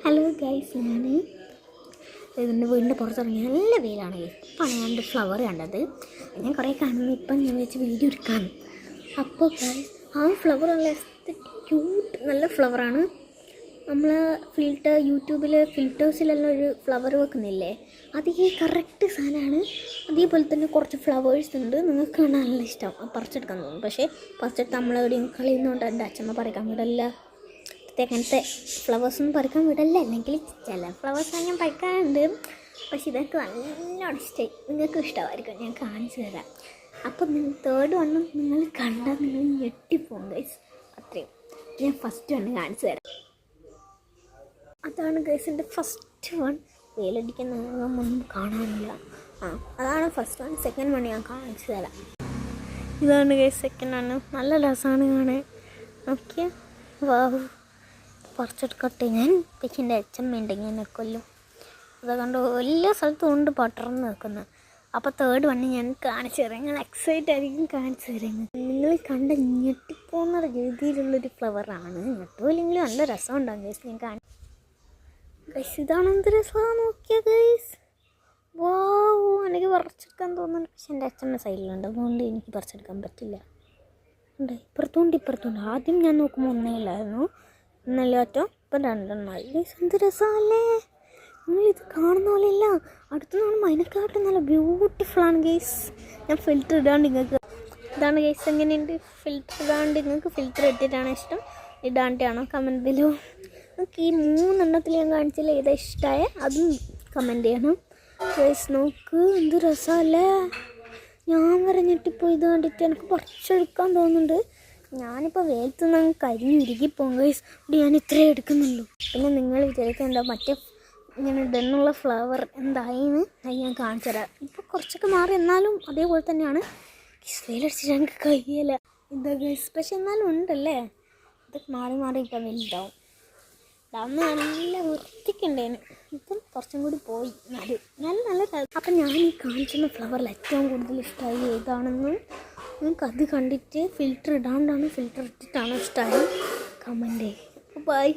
Hello guys, ഞാൻ ഇതിൻ്റെ വീടിൻ്റെ പുറത്തിറങ്ങി നല്ല വെയിലാണ്. ഇപ്പോഴാണ് ഞാൻ എൻ്റെ ഫ്ലവർ കണ്ടത്. ഞാൻ കുറേ കാണുന്നു. ഇപ്പം ഞാൻ വെച്ച് വീഡിയോ എടുക്കാൻ. അപ്പോൾ ഗൈസ്, ആ ഫ്ലവർ നല്ല ക്യൂട്ട് നല്ല ഫ്ലവറാണ്. നമ്മൾ യൂട്യൂബിൽ ഫിൽറ്റേഴ്സിലെല്ലാം ഒരു ഫ്ലവർ വെക്കുന്നില്ലേ, അതേ കറക്റ്റ് സാധനമാണ്. അതേപോലെ തന്നെ കുറച്ച് ഫ്ലവേഴ്സ് ഉണ്ട്. നിങ്ങൾക്ക് കാണാൻ നല്ല ഇഷ്ടം, പറിച്ചെടുക്കാൻ തോന്നും. പക്ഷേ പറിച്ചെടുത്ത് നമ്മളെവിടെയും കളയുന്നതുകൊണ്ട് എൻ്റെ അച്ഛമ്മ പറിക്കാൻ വിടല്ല. അങ്ങനത്തെ ഫ്ലവേഴ്സൊന്നും പറിക്കാൻ വിടല്ല. അല്ലെങ്കിൽ ചില ഫ്ലവേഴ്സ് ഞാൻ പറിക്കാറുണ്ട്. പക്ഷേ ഇതൊക്കെ നല്ലോണം ഇഷ്ടമായി. നിങ്ങൾക്ക് ഇഷ്ടമായിരിക്കും, ഞാൻ കാണിച്ചു തരാം. അപ്പം തേർഡ് വണ്ണം നിങ്ങൾ കണ്ടാൽ നിങ്ങൾ ഞെട്ടിപ്പോകും ഗൈസ്. അത്രയും ഞാൻ ഫസ്റ്റ് വണ്ണം കാണിച്ചു തരാം. അതാണ് ഗൈസ് എൻ്റെ ഫസ്റ്റ് വൺ. വെയിലടിക്കുന്ന ഒന്നും കാണാനില്ല. അതാണ് ഫസ്റ്റ് വൺ. സെക്കൻഡ് വൺ ഞാൻ കാണിച്ചു തരാം. ഇതാണ് ഗൈസ് സെക്കൻഡ് വൺ. നല്ല രസമാണ് കാണാൻ. ഓക്കെ, വാവ്, പറിച്ചെടുക്കട്ടെ ഞാൻ. പക്ഷേ എൻ്റെ അച്ഛമ്മ ഉണ്ടെങ്കിൽ എന്നെ കൊല്ലും. അതുകൊണ്ട് എല്ലാ സ്ഥലത്തും ഉണ്ട് പടർന്ന് നിൽക്കുന്നത്. അപ്പോൾ തേർഡ് വണ്ണ് ഞാൻ കാണിച്ചു തരാം. നിങ്ങൾ എക്സൈറ്റ് ആയിരിക്കും കാണിച്ചു തരുന്നത്. നിങ്ങൾ കണ്ട ഞെട്ടിപ്പോകുന്ന രീതിയിലുള്ളൊരു ഫ്ലവറാണ്. ഞെട്ടുമില്ലെങ്കിലും നല്ല രസം ഉണ്ടാകും ഗൈസ്. ഞാൻ ഗൈസ്, ഇതാണ് എന്ത് രസമാണ്. നോക്കിയാൽ ഗൈസ്, വാവ്, എനിക്ക് പറിച്ചെടുക്കാൻ തോന്നുന്നുണ്ട്. പക്ഷെ എൻ്റെ അച്ഛമ്മ സൈഡിലുണ്ട്, അതുകൊണ്ട് എനിക്ക് പറിച്ചെടുക്കാൻ പറ്റില്ല. ഉണ്ട് ഇപ്പുറത്തുണ്ട്. ആദ്യം ഞാൻ നോക്കുമ്പോൾ ഒന്നേ ഇല്ലായിരുന്നു, ഇന്നലെ ഒറ്റ, ഇപ്പം രണ്ടെണ്ണമായി. ഗൈസ്, എന്ത് രസമല്ലേ. നിങ്ങളിത് കാണുന്ന പോലെയല്ല, അടുത്ത് കാണുമ്പോൾ അതിനെക്കാട്ടും നല്ല ബ്യൂട്ടിഫുള്ളാണ് ഗൈസ്. ഞാൻ ഫിൽറ്റർ ഇടാണ്ട് നിങ്ങൾക്ക് ഇതാണ് ഗൈസ്. എങ്ങനെയുണ്ട് ഫിൽറ്റർ ഇടാണ്ട്? നിങ്ങൾക്ക് ഫിൽറ്റർ ഇട്ടിട്ടാണ് ഇഷ്ടം, ഇടാണ്ടാണോ? Comment below. നമുക്ക് ഈ 3 എണ്ണത്തിൽ ഞാൻ കാണിച്ചില്ല, ഏതാ ഇഷ്ടമായ അതും കമൻറ്റ് ചെയ്യണം ഗൈസ്. നോക്ക്, എന്ത് രസമല്ലേ. ഞാൻ വരെ ഞെട്ടിപ്പോയി ഇത് കണ്ടിട്ട്. എനിക്ക് പറിച്ചെടുക്കാൻ തോന്നുന്നുണ്ട്. ഞാനിപ്പോൾ വേലത്ത് നിന്ന് കരിഞ്ഞിരുകിപ്പോകും ഗൈസ്. ഞാൻ ഇത്രയും എടുക്കുന്നുള്ളൂ. പിന്നെ നിങ്ങൾ വിചാരിക്കേണ്ട മറ്റേ ഇങ്ങനെ ഡെന്നുള്ള ഫ്ലവർ എന്തായിന്ന് അത് ഞാൻ കാണിച്ചു തരാം. ഇപ്പോൾ കുറച്ചൊക്കെ മാറി, എന്നാലും അതേപോലെ തന്നെയാണ്. വെയിലടിച്ചിട്ട് എനിക്ക് കഴിയില്ല എന്താ ഗൈസ്. പക്ഷെ എന്നാലും ഉണ്ടല്ലേ, ഇതൊക്കെ മാറി ഇപ്പം വലുതാവും. അന്ന് നല്ല വൃത്തിക്കുണ്ടേന്. ഇപ്പം കുറച്ചും കൂടി പോയി. നല്ല അപ്പം ഞാൻ ഈ കാണിക്കുന്ന ഫ്ലവറിൽ ഏറ്റവും കൂടുതൽ ഇഷ്ടമായി ഏതാണെന്ന് നിങ്ങൾക്ക് അത് കണ്ടിട്ട് ഫിൽറ്റർ ഇടാണ്ടാണ് ഫിൽറ്റർ ഇട്ടിട്ടാണ് ഇഷ്ടമായി കമൻറ്റ്. അപ്പോൾ ബൈ.